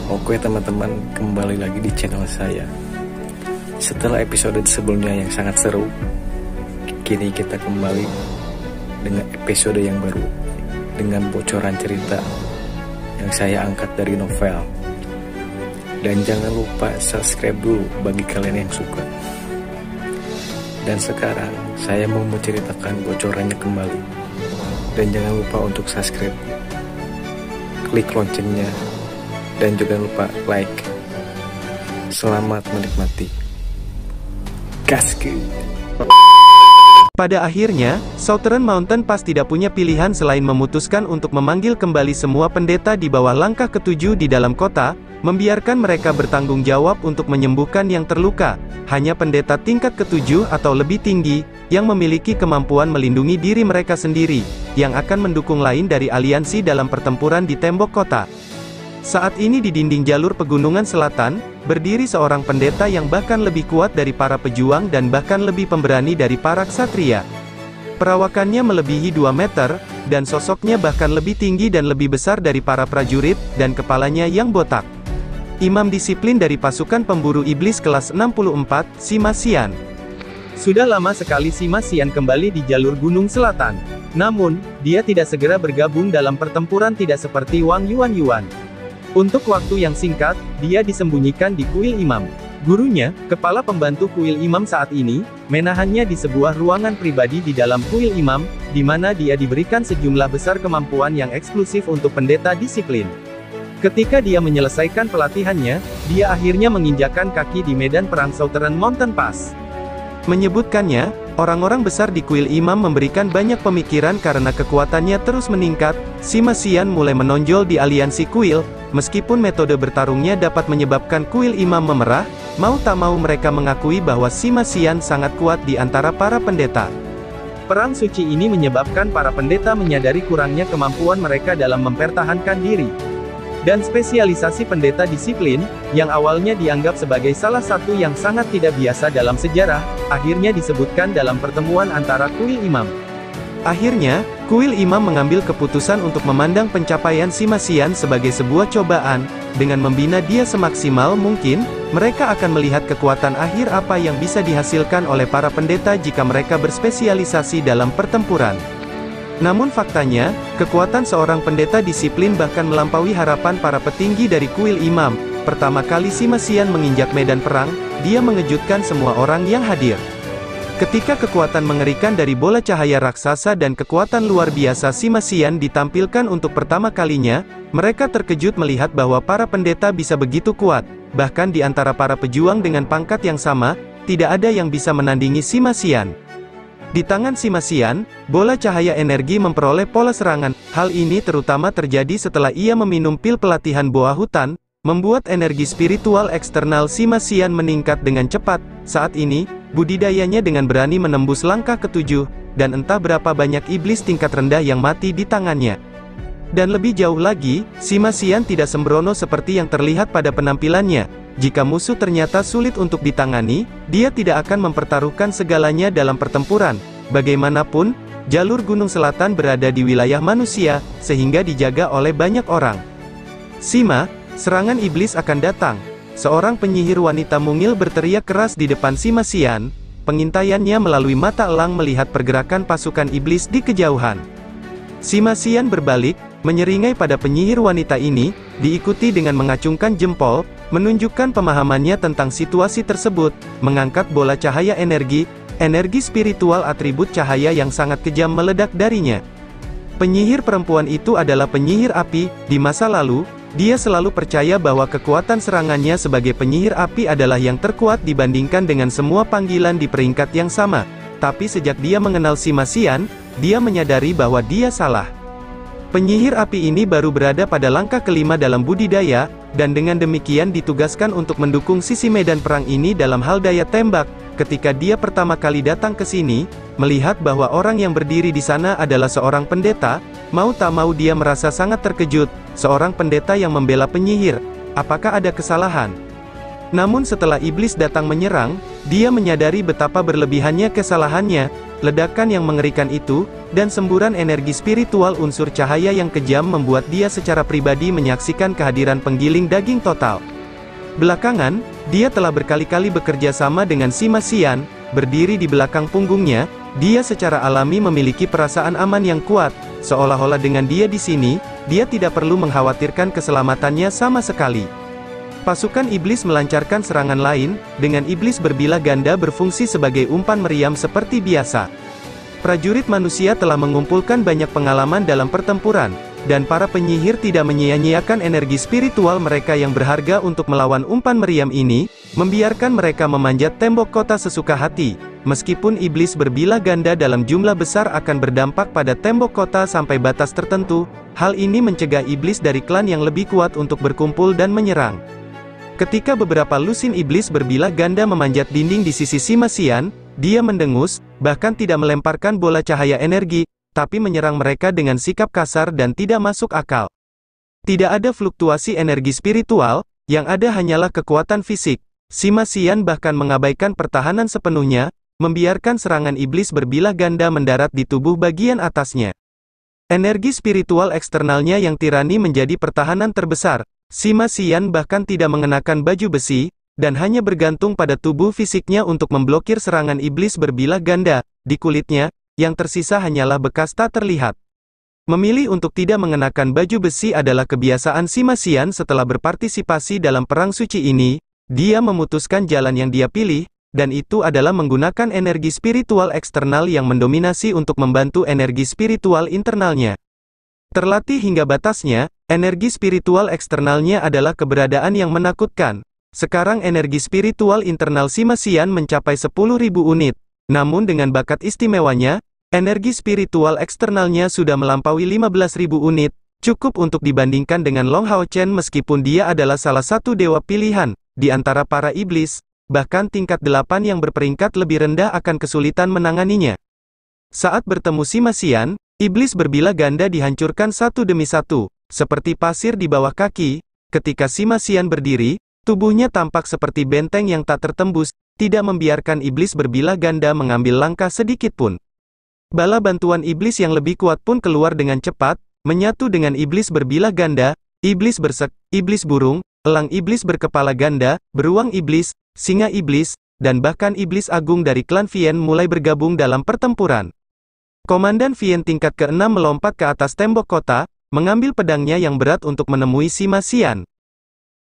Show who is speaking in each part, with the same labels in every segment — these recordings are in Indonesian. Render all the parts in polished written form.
Speaker 1: Oke teman-teman, kembali lagi di channel saya. Setelah episode sebelumnya yang sangat seru, kini kita kembali dengan episode yang baru, dengan bocoran cerita yang saya angkat dari novel. Dan jangan lupa subscribe dulu bagi kalian yang suka. Dan sekarang saya mau menceritakan bocorannya kembali. Dan jangan lupa untuk subscribe, klik loncengnya, dan jangan lupa like. Selamat menikmati. Gaskeun.
Speaker 2: Pada akhirnya, Southern Mountain Pass tidak punya pilihan selain memutuskan untuk memanggil kembali semua pendeta di bawah langkah ketujuh di dalam kota, membiarkan mereka bertanggung jawab untuk menyembuhkan yang terluka. Hanya pendeta tingkat ketujuh atau lebih tinggi, yang memiliki kemampuan melindungi diri mereka sendiri, yang akan mendukung lain dari aliansi dalam pertempuran di tembok kota. Saat ini di dinding jalur pegunungan selatan, berdiri seorang pendeta yang bahkan lebih kuat dari para pejuang dan bahkan lebih pemberani dari para ksatria. Perawakannya melebihi 2 meter, dan sosoknya bahkan lebih tinggi dan lebih besar dari para prajurit, dan kepalanya yang botak. Imam disiplin dari pasukan pemburu iblis kelas 64, Sima Xian. Sudah lama sekali Sima Xian kembali di jalur gunung selatan. Namun, dia tidak segera bergabung dalam pertempuran tidak seperti Wang Yuan. Untuk waktu yang singkat, dia disembunyikan di kuil imam. Gurunya, kepala pembantu kuil imam saat ini, menahannya di sebuah ruangan pribadi di dalam kuil imam, di mana dia diberikan sejumlah besar kemampuan yang eksklusif untuk pendeta disiplin. Ketika dia menyelesaikan pelatihannya, dia akhirnya menginjakkan kaki di medan perang Southern Mountain Pass. Menyebutkannya, orang-orang besar di kuil imam memberikan banyak pemikiran karena kekuatannya terus meningkat. Sima Xian mulai menonjol di aliansi kuil, meskipun metode bertarungnya dapat menyebabkan kuil imam memerah, mau tak mau mereka mengakui bahwa Sima Xian sangat kuat di antara para pendeta. Perang suci ini menyebabkan para pendeta menyadari kurangnya kemampuan mereka dalam mempertahankan diri. Dan spesialisasi pendeta disiplin, yang awalnya dianggap sebagai salah satu yang sangat tidak biasa dalam sejarah, akhirnya disebutkan dalam pertemuan antara kuil imam. Akhirnya, kuil imam mengambil keputusan untuk memandang pencapaian Sima Xian sebagai sebuah cobaan. Dengan membina dia semaksimal mungkin, mereka akan melihat kekuatan akhir apa yang bisa dihasilkan oleh para pendeta jika mereka berspesialisasi dalam pertempuran. Namun faktanya, kekuatan seorang pendeta disiplin bahkan melampaui harapan para petinggi dari kuil imam. Pertama kali Sima Xian menginjak medan perang, dia mengejutkan semua orang yang hadir. Ketika kekuatan mengerikan dari bola cahaya raksasa dan kekuatan luar biasa Sima Xian ditampilkan untuk pertama kalinya, mereka terkejut melihat bahwa para pendeta bisa begitu kuat. Bahkan di antara para pejuang dengan pangkat yang sama, tidak ada yang bisa menandingi Sima Xian. Di tangan Sima Xian, bola cahaya energi memperoleh pola serangan. Hal ini terutama terjadi setelah ia meminum pil pelatihan boa hutan, membuat energi spiritual eksternal Sima Xian meningkat dengan cepat. Saat ini, budidayanya dengan berani menembus langkah ketujuh, dan entah berapa banyak iblis tingkat rendah yang mati di tangannya. Dan lebih jauh lagi, Sima Xian tidak sembrono seperti yang terlihat pada penampilannya. Jika musuh ternyata sulit untuk ditangani, dia tidak akan mempertaruhkan segalanya dalam pertempuran. Bagaimanapun, jalur gunung selatan berada di wilayah manusia, sehingga dijaga oleh banyak orang. Sima, serangan iblis akan datang. Seorang penyihir wanita mungil berteriak keras di depan Sima Xian. Pengintaiannya melalui mata elang melihat pergerakan pasukan iblis di kejauhan. Sima Xian berbalik, menyeringai pada penyihir wanita ini, diikuti dengan mengacungkan jempol, menunjukkan pemahamannya tentang situasi tersebut, mengangkat bola cahaya energi spiritual atribut cahaya yang sangat kejam meledak darinya. Penyihir perempuan itu adalah penyihir api. Di masa lalu, dia selalu percaya bahwa kekuatan serangannya sebagai penyihir api adalah yang terkuat dibandingkan dengan semua panggilan di peringkat yang sama. Tapi sejak dia mengenal Sima Xian, dia menyadari bahwa dia salah. Penyihir api ini baru berada pada langkah kelima dalam budidaya, dan dengan demikian ditugaskan untuk mendukung sisi medan perang ini dalam hal daya tembak. Ketika dia pertama kali datang ke sini, melihat bahwa orang yang berdiri di sana adalah seorang pendeta, mau tak mau dia merasa sangat terkejut. Seorang pendeta yang membela penyihir, apakah ada kesalahan? Namun setelah iblis datang menyerang, dia menyadari betapa berlebihannya kesalahannya. ledakan yang mengerikan itu, dan semburan energi spiritual unsur cahaya yang kejam membuat dia secara pribadi menyaksikan kehadiran penggiling daging total. Belakangan, dia telah berkali-kali bekerja sama dengan Sima Xian, berdiri di belakang punggungnya, dia secara alami memiliki perasaan aman yang kuat, seolah-olah dengan dia di sini, dia tidak perlu mengkhawatirkan keselamatannya sama sekali. Pasukan iblis melancarkan serangan lain, dengan iblis berbilah ganda berfungsi sebagai umpan meriam seperti biasa. Prajurit manusia telah mengumpulkan banyak pengalaman dalam pertempuran, dan para penyihir tidak menyia-nyiakan energi spiritual mereka yang berharga untuk melawan umpan meriam ini, membiarkan mereka memanjat tembok kota sesuka hati. Meskipun iblis berbilah ganda dalam jumlah besar akan berdampak pada tembok kota sampai batas tertentu, hal ini mencegah iblis dari klan yang lebih kuat untuk berkumpul dan menyerang. Ketika beberapa lusin iblis berbilah ganda memanjat dinding di sisi Sima Xian, dia mendengus, bahkan tidak melemparkan bola cahaya energi, tapi menyerang mereka dengan sikap kasar dan tidak masuk akal. Tidak ada fluktuasi energi spiritual, yang ada hanyalah kekuatan fisik. Sima Xian bahkan mengabaikan pertahanan sepenuhnya, membiarkan serangan iblis berbilah ganda mendarat di tubuh bagian atasnya. Energi spiritual eksternalnya yang tirani menjadi pertahanan terbesar. Sima Xian bahkan tidak mengenakan baju besi, dan hanya bergantung pada tubuh fisiknya untuk memblokir serangan iblis berbilah ganda. Di kulitnya, yang tersisa hanyalah bekas tak terlihat. Memilih untuk tidak mengenakan baju besi adalah kebiasaan Sima Xian setelah berpartisipasi dalam perang suci ini. Dia memutuskan jalan yang dia pilih, dan itu adalah menggunakan energi spiritual eksternal yang mendominasi untuk membantu energi spiritual internalnya. Terlatih hingga batasnya, energi spiritual eksternalnya adalah keberadaan yang menakutkan. Sekarang energi spiritual internal Sima Xian mencapai 10.000 unit. Namun dengan bakat istimewanya, energi spiritual eksternalnya sudah melampaui 15.000 unit, cukup untuk dibandingkan dengan Long Hao Chen meskipun dia adalah salah satu dewa pilihan, di antara para iblis, bahkan tingkat 8 yang berperingkat lebih rendah akan kesulitan menanganinya. Saat bertemu Sima Xian, iblis berbilah ganda dihancurkan satu demi satu, seperti pasir di bawah kaki. Ketika Sima Xian berdiri, tubuhnya tampak seperti benteng yang tak tertembus, tidak membiarkan iblis berbilah ganda mengambil langkah sedikit pun. Bala bantuan iblis yang lebih kuat pun keluar dengan cepat, menyatu dengan iblis berbilah ganda, iblis bersek, iblis burung, elang iblis berkepala ganda, beruang iblis, singa iblis, dan bahkan iblis agung dari klan Vien mulai bergabung dalam pertempuran. Komandan Vien tingkat ke-6 melompat ke atas tembok kota, mengambil pedangnya yang berat untuk menemui Sima Xian.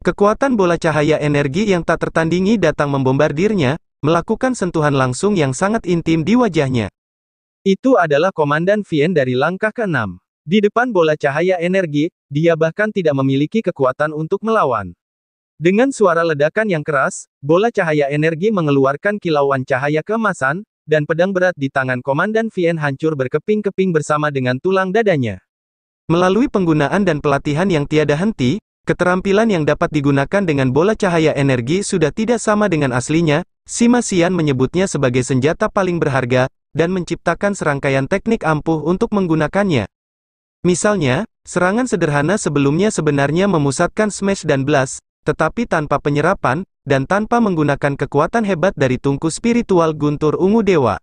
Speaker 2: Kekuatan bola cahaya energi yang tak tertandingi datang membombardirnya, melakukan sentuhan langsung yang sangat intim di wajahnya. Itu adalah Komandan Vien dari langkah ke-6. Di depan bola cahaya energi, dia bahkan tidak memiliki kekuatan untuk melawan. Dengan suara ledakan yang keras, bola cahaya energi mengeluarkan kilauan cahaya keemasan, dan pedang berat di tangan Komandan Vien hancur berkeping-keping bersama dengan tulang dadanya. Melalui penggunaan dan pelatihan yang tiada henti, keterampilan yang dapat digunakan dengan bola cahaya energi sudah tidak sama dengan aslinya. Sima Xian menyebutnya sebagai senjata paling berharga, dan menciptakan serangkaian teknik ampuh untuk menggunakannya. Misalnya, serangan sederhana sebelumnya sebenarnya memusatkan smash dan blast, tetapi tanpa penyerapan, dan tanpa menggunakan kekuatan hebat dari tungku spiritual guntur ungu dewa.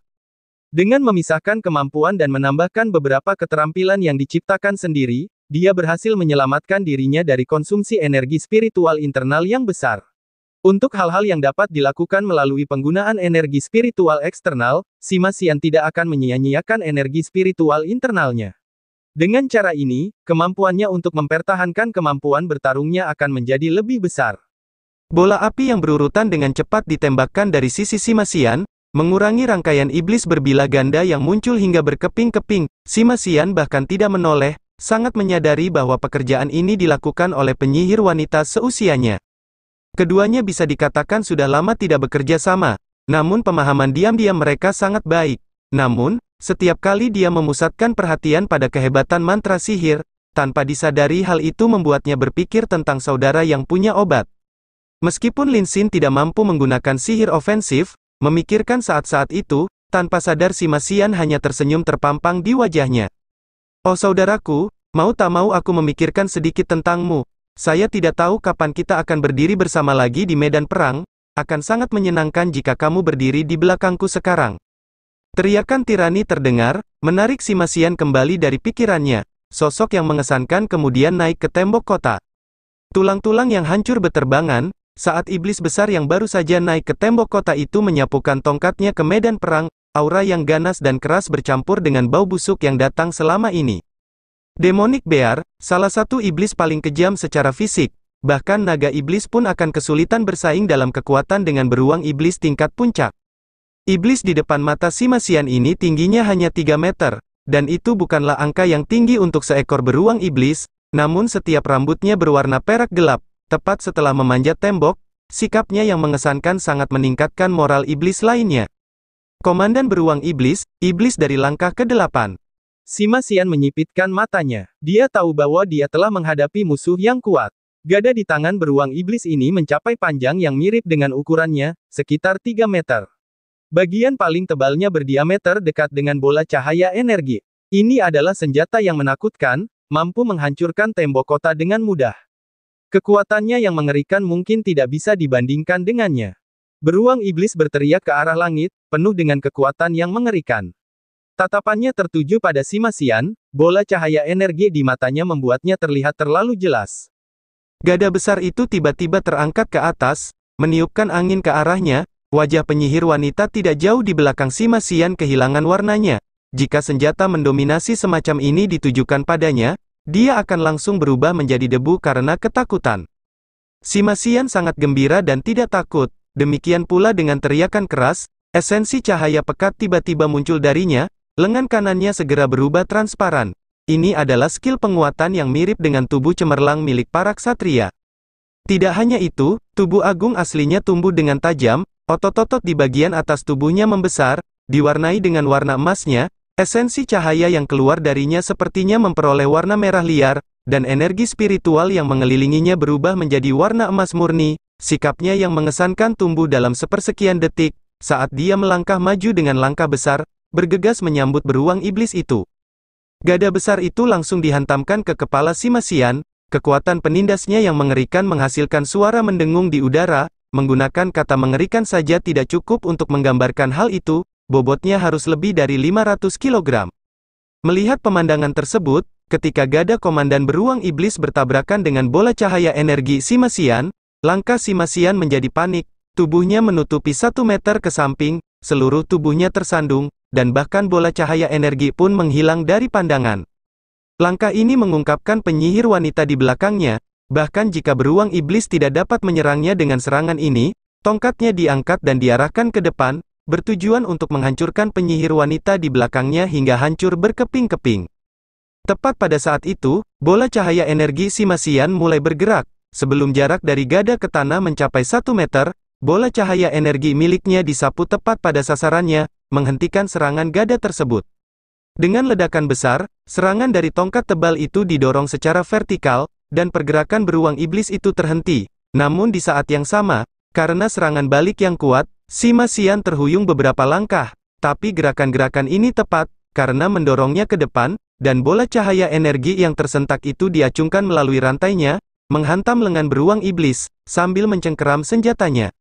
Speaker 2: Dengan memisahkan kemampuan dan menambahkan beberapa keterampilan yang diciptakan sendiri, dia berhasil menyelamatkan dirinya dari konsumsi energi spiritual internal yang besar. Untuk hal-hal yang dapat dilakukan melalui penggunaan energi spiritual eksternal, Sima Xian tidak akan menyia-nyiakan energi spiritual internalnya. Dengan cara ini, kemampuannya untuk mempertahankan kemampuan bertarungnya akan menjadi lebih besar. Bola api yang berurutan dengan cepat ditembakkan dari sisi Sima Xian, mengurangi rangkaian iblis berbilah ganda yang muncul hingga berkeping-keping. Sima Xian bahkan tidak menoleh, sangat menyadari bahwa pekerjaan ini dilakukan oleh penyihir wanita seusianya. Keduanya bisa dikatakan sudah lama tidak bekerja sama, namun pemahaman diam-diam mereka sangat baik. Namun, setiap kali dia memusatkan perhatian pada kehebatan mantra sihir, tanpa disadari hal itu membuatnya berpikir tentang saudara yang punya obat. Meskipun Lin Xin tidak mampu menggunakan sihir ofensif, memikirkan saat-saat itu, tanpa sadar Sima Xian hanya tersenyum terpampang di wajahnya. Oh saudaraku, mau tak mau aku memikirkan sedikit tentangmu. Saya tidak tahu kapan kita akan berdiri bersama lagi di medan perang, akan sangat menyenangkan jika kamu berdiri di belakangku sekarang. Teriakan tirani terdengar, menarik Simasian kembali dari pikirannya. Sosok yang mengesankan kemudian naik ke tembok kota. Tulang-tulang yang hancur beterbangan, saat iblis besar yang baru saja naik ke tembok kota itu menyapukan tongkatnya ke medan perang, aura yang ganas dan keras bercampur dengan bau busuk yang datang selama ini. Demonic Bear, salah satu iblis paling kejam secara fisik, bahkan naga iblis pun akan kesulitan bersaing dalam kekuatan dengan beruang iblis tingkat puncak. Iblis di depan mata Simasian ini tingginya hanya 3 meter, dan itu bukanlah angka yang tinggi untuk seekor beruang iblis, namun setiap rambutnya berwarna perak gelap, tepat setelah memanjat tembok, sikapnya yang mengesankan sangat meningkatkan moral iblis lainnya. Komandan beruang iblis, iblis dari langkah ke-8. Simasian menyipitkan matanya. Dia tahu bahwa dia telah menghadapi musuh yang kuat. Gada di tangan beruang iblis ini mencapai panjang yang mirip dengan ukurannya, sekitar 3 meter. Bagian paling tebalnya berdiameter dekat dengan bola cahaya energi. Ini adalah senjata yang menakutkan, mampu menghancurkan tembok kota dengan mudah. Kekuatannya yang mengerikan mungkin tidak bisa dibandingkan dengannya. Beruang iblis berteriak ke arah langit, penuh dengan kekuatan yang mengerikan. Tatapannya tertuju pada Simasian, bola cahaya energi di matanya membuatnya terlihat terlalu jelas. Gada besar itu tiba-tiba terangkat ke atas, meniupkan angin ke arahnya, wajah penyihir wanita tidak jauh di belakang Simasian kehilangan warnanya. Jika senjata mendominasi semacam ini ditujukan padanya, dia akan langsung berubah menjadi debu karena ketakutan. Simasian sangat gembira dan tidak takut, demikian pula dengan teriakan keras, esensi cahaya pekat tiba-tiba muncul darinya, lengan kanannya segera berubah transparan. Ini adalah skill penguatan yang mirip dengan tubuh cemerlang milik para ksatria. Tidak hanya itu, tubuh agung aslinya tumbuh dengan tajam, otot-otot di bagian atas tubuhnya membesar, diwarnai dengan warna emasnya, esensi cahaya yang keluar darinya sepertinya memperoleh warna merah liar, dan energi spiritual yang mengelilinginya berubah menjadi warna emas murni, sikapnya yang mengesankan tumbuh dalam sepersekian detik, saat dia melangkah maju dengan langkah besar, bergegas menyambut beruang iblis itu. Gada besar itu langsung dihantamkan ke kepala Simasian, kekuatan penindasnya yang mengerikan menghasilkan suara mendengung di udara, menggunakan kata mengerikan saja tidak cukup untuk menggambarkan hal itu, bobotnya harus lebih dari 500 kg. Melihat pemandangan tersebut, ketika gada komandan beruang iblis bertabrakan dengan bola cahaya energi Simasian, langkah Simasian menjadi panik, tubuhnya menutupi 1 meter ke samping, seluruh tubuhnya tersandung, dan bahkan bola cahaya energi pun menghilang dari pandangan. Langkah ini mengungkapkan penyihir wanita di belakangnya, bahkan jika beruang iblis tidak dapat menyerangnya dengan serangan ini, tongkatnya diangkat dan diarahkan ke depan, bertujuan untuk menghancurkan penyihir wanita di belakangnya hingga hancur berkeping-keping. Tepat pada saat itu, bola cahaya energi Simasian mulai bergerak, sebelum jarak dari gada ke tanah mencapai 1 meter, bola cahaya energi miliknya disapu tepat pada sasarannya, menghentikan serangan gada tersebut. Dengan ledakan besar, serangan dari tongkat tebal itu didorong secara vertikal, dan pergerakan beruang iblis itu terhenti. Namun di saat yang sama, karena serangan balik yang kuat, Simasian terhuyung beberapa langkah, tapi gerakan-gerakan ini tepat, karena mendorongnya ke depan, dan bola cahaya energi yang tersentak itu diacungkan melalui rantainya, menghantam lengan beruang iblis, sambil mencengkeram senjatanya.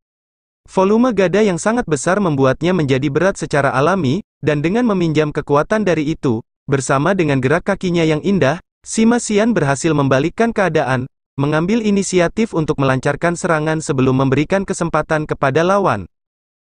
Speaker 2: Volume gada yang sangat besar membuatnya menjadi berat secara alami, dan dengan meminjam kekuatan dari itu, bersama dengan gerak kakinya yang indah, Simasian berhasil membalikkan keadaan, mengambil inisiatif untuk melancarkan serangan sebelum memberikan kesempatan kepada lawan.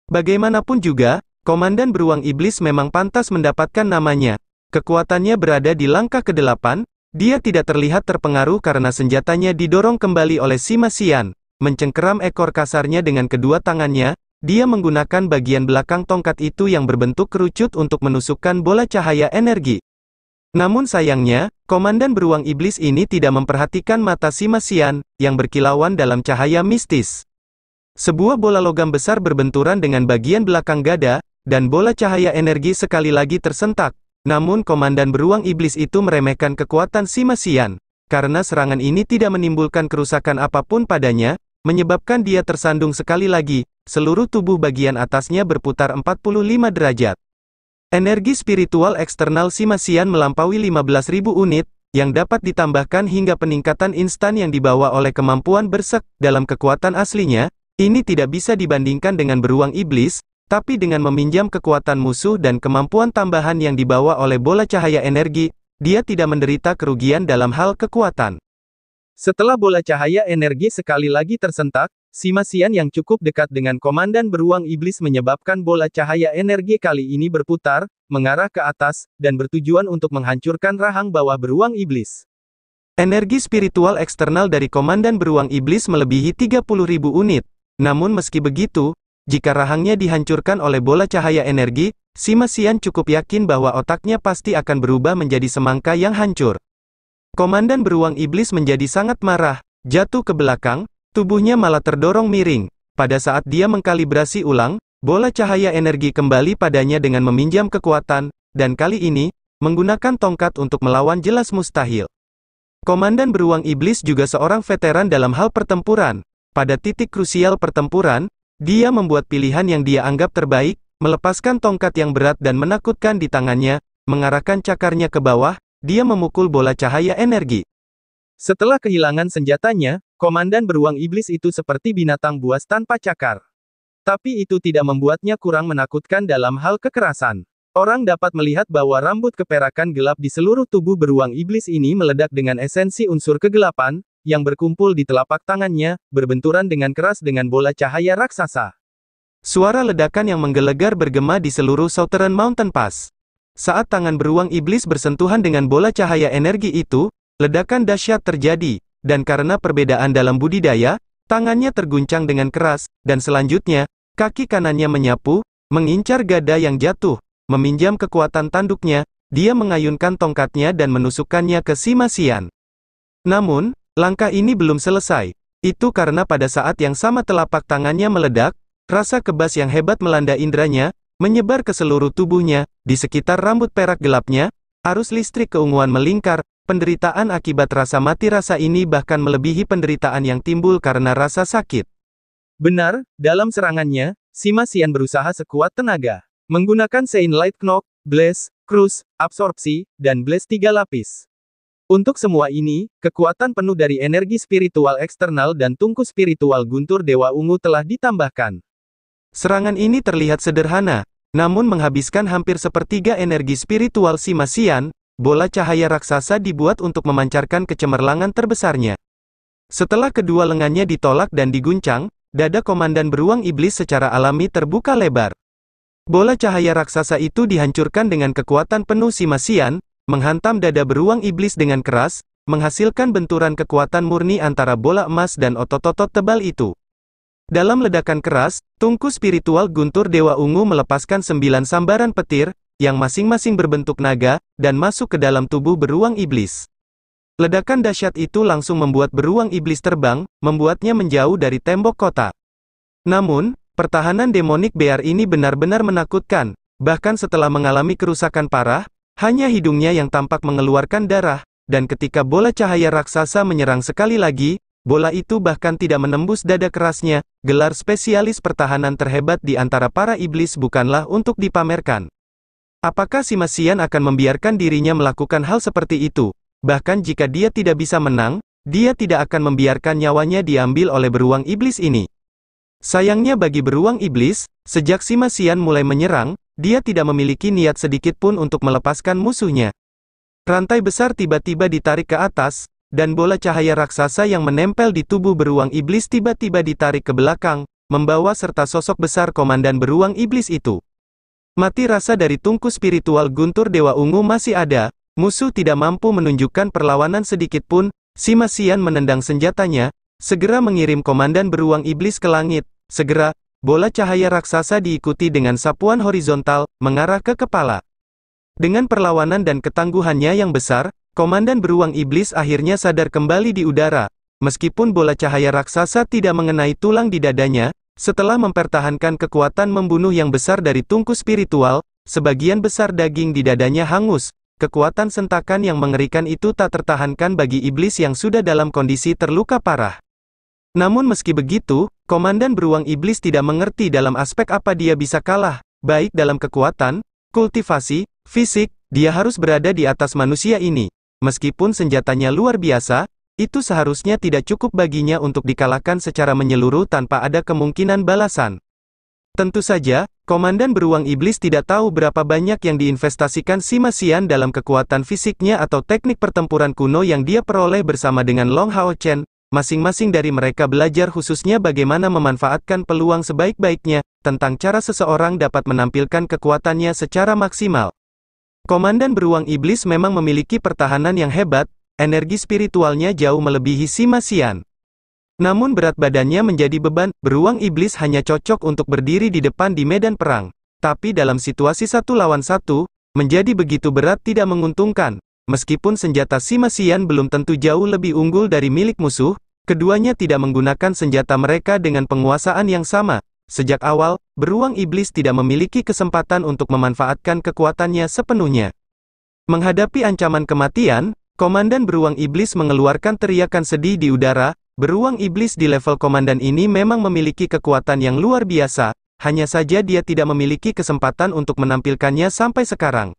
Speaker 2: Bagaimanapun juga, komandan beruang iblis memang pantas mendapatkan namanya. Kekuatannya berada di langkah ke-8, dia tidak terlihat terpengaruh karena senjatanya didorong kembali oleh Simasian. Mencengkeram ekor kasarnya dengan kedua tangannya, dia menggunakan bagian belakang tongkat itu yang berbentuk kerucut untuk menusukkan bola cahaya energi. Namun sayangnya, komandan beruang iblis ini tidak memperhatikan mata Simasian, yang berkilauan dalam cahaya mistis. Sebuah bola logam besar berbenturan dengan bagian belakang gada, dan bola cahaya energi sekali lagi tersentak. Namun komandan beruang iblis itu meremehkan kekuatan Simasian, karena serangan ini tidak menimbulkan kerusakan apapun padanya, menyebabkan dia tersandung sekali lagi, seluruh tubuh bagian atasnya berputar 45 derajat. Energi spiritual eksternal Simasian melampaui 15.000 unit, yang dapat ditambahkan hingga peningkatan instan yang dibawa oleh kemampuan bersek dalam kekuatan aslinya. Ini tidak bisa dibandingkan dengan beruang iblis, tapi dengan meminjam kekuatan musuh dan kemampuan tambahan yang dibawa oleh bola cahaya energi, dia tidak menderita kerugian dalam hal kekuatan. Setelah bola cahaya energi sekali lagi tersentak, Simasian yang cukup dekat dengan komandan beruang iblis menyebabkan bola cahaya energi kali ini berputar, mengarah ke atas, dan bertujuan untuk menghancurkan rahang bawah beruang iblis. Energi spiritual eksternal dari komandan beruang iblis melebihi 30.000 unit. Namun meski begitu, jika rahangnya dihancurkan oleh bola cahaya energi, Simasian cukup yakin bahwa otaknya pasti akan berubah menjadi semangka yang hancur. Komandan beruang iblis menjadi sangat marah, jatuh ke belakang, tubuhnya malah terdorong miring. Pada saat dia mengkalibrasi ulang, bola cahaya energi kembali padanya dengan meminjam kekuatan, dan kali ini, menggunakan tongkat untuk melawan jelas mustahil. Komandan beruang iblis juga seorang veteran dalam hal pertempuran. Pada titik krusial pertempuran, dia membuat pilihan yang dia anggap terbaik, melepaskan tongkat yang berat dan menakutkan di tangannya, mengarahkan cakarnya ke bawah, dia memukul bola cahaya energi. Setelah kehilangan senjatanya, komandan beruang iblis itu seperti binatang buas tanpa cakar. Tapi itu tidak membuatnya kurang menakutkan dalam hal kekerasan. Orang dapat melihat bahwa rambut keperakan gelap di seluruh tubuh beruang iblis ini meledak dengan esensi unsur kegelapan, yang berkumpul di telapak tangannya, berbenturan dengan keras dengan bola cahaya raksasa. Suara ledakan yang menggelegar bergema di seluruh Southern Mountain Pass. Saat tangan beruang iblis bersentuhan dengan bola cahaya energi itu, ledakan dahsyat terjadi, dan karena perbedaan dalam budidaya, tangannya terguncang dengan keras, dan selanjutnya, kaki kanannya menyapu, mengincar gada yang jatuh, meminjam kekuatan tanduknya, dia mengayunkan tongkatnya dan menusukkannya ke Simasian. Namun, langkah ini belum selesai. Itu karena pada saat yang sama telapak tangannya meledak, rasa kebas yang hebat melanda indranya, menyebar ke seluruh tubuhnya, di sekitar rambut perak gelapnya, arus listrik keunguan melingkar, penderitaan akibat rasa mati rasa ini bahkan melebihi penderitaan yang timbul karena rasa sakit. Benar, dalam serangannya, Simasian berusaha sekuat tenaga. Menggunakan Sein Light Knock, Blaze, Cruise, Absorpsi, dan Blaze 3 lapis. Untuk semua ini, kekuatan penuh dari energi spiritual eksternal dan tungku spiritual guntur Dewa Ungu telah ditambahkan. Serangan ini terlihat sederhana, namun menghabiskan hampir sepertiga energi spiritual Simasian, bola cahaya raksasa dibuat untuk memancarkan kecemerlangan terbesarnya. Setelah kedua lengannya ditolak dan diguncang, dada komandan beruang iblis secara alami terbuka lebar. Bola cahaya raksasa itu dihancurkan dengan kekuatan penuh Simasian, menghantam dada beruang iblis dengan keras, menghasilkan benturan kekuatan murni antara bola emas dan otot-otot tebal itu. Dalam ledakan keras, tungku spiritual guntur Dewa Ungu melepaskan 9 sambaran petir, yang masing-masing berbentuk naga, dan masuk ke dalam tubuh beruang iblis. Ledakan dahsyat itu langsung membuat beruang iblis terbang, membuatnya menjauh dari tembok kota. Namun, pertahanan demonik bear ini benar-benar menakutkan, bahkan setelah mengalami kerusakan parah, hanya hidungnya yang tampak mengeluarkan darah, dan ketika bola cahaya raksasa menyerang sekali lagi, bola itu bahkan tidak menembus dada kerasnya. Gelar spesialis pertahanan terhebat di antara para iblis bukanlah untuk dipamerkan. Apakah Simasian akan membiarkan dirinya melakukan hal seperti itu? Bahkan jika dia tidak bisa menang, dia tidak akan membiarkan nyawanya diambil oleh beruang iblis ini. Sayangnya bagi beruang iblis, sejak Simasian mulai menyerang, dia tidak memiliki niat sedikit pun untuk melepaskan musuhnya. Rantai besar tiba-tiba ditarik ke atas, dan bola cahaya raksasa yang menempel di tubuh beruang iblis tiba-tiba ditarik ke belakang, membawa serta sosok besar komandan beruang iblis itu. Mati rasa dari tungku spiritual guntur Dewa Ungu masih ada, musuh tidak mampu menunjukkan perlawanan sedikit pun. Simasian menendang senjatanya, segera mengirim komandan beruang iblis ke langit, segera, bola cahaya raksasa diikuti dengan sapuan horizontal, mengarah ke kepala. Dengan perlawanan dan ketangguhannya yang besar, komandan beruang iblis akhirnya sadar kembali di udara. Meskipun bola cahaya raksasa tidak mengenai tulang di dadanya, setelah mempertahankan kekuatan membunuh yang besar dari tungku spiritual, sebagian besar daging di dadanya hangus. Kekuatan sentakan yang mengerikan itu tak tertahankan bagi iblis yang sudah dalam kondisi terluka parah. Namun meski begitu, komandan beruang iblis tidak mengerti dalam aspek apa dia bisa kalah, baik dalam kekuatan, kultivasi, fisik, dia harus berada di atas manusia ini. Meskipun senjatanya luar biasa, itu seharusnya tidak cukup baginya untuk dikalahkan secara menyeluruh tanpa ada kemungkinan balasan. Tentu saja, Komandan Beruang Iblis tidak tahu berapa banyak yang diinvestasikan Sima Xian dalam kekuatan fisiknya atau teknik pertempuran kuno yang dia peroleh bersama dengan Long Hao Chen. Masing-masing dari mereka belajar khususnya bagaimana memanfaatkan peluang sebaik-baiknya, tentang cara seseorang dapat menampilkan kekuatannya secara maksimal. Komandan Beruang Iblis memang memiliki pertahanan yang hebat, energi spiritualnya jauh melebihi Sima Xian. Namun berat badannya menjadi beban, Beruang Iblis hanya cocok untuk berdiri di depan di medan perang. Tapi dalam situasi 1 lawan 1, menjadi begitu berat tidak menguntungkan. Meskipun senjata Sima Xian belum tentu jauh lebih unggul dari milik musuh, keduanya tidak menggunakan senjata mereka dengan penguasaan yang sama. Sejak awal, Beruang Iblis tidak memiliki kesempatan untuk memanfaatkan kekuatannya sepenuhnya. Menghadapi ancaman kematian, Komandan Beruang Iblis mengeluarkan teriakan sedih di udara. Beruang Iblis di level komandan ini memang memiliki kekuatan yang luar biasa, hanya saja dia tidak memiliki kesempatan untuk menampilkannya sampai sekarang.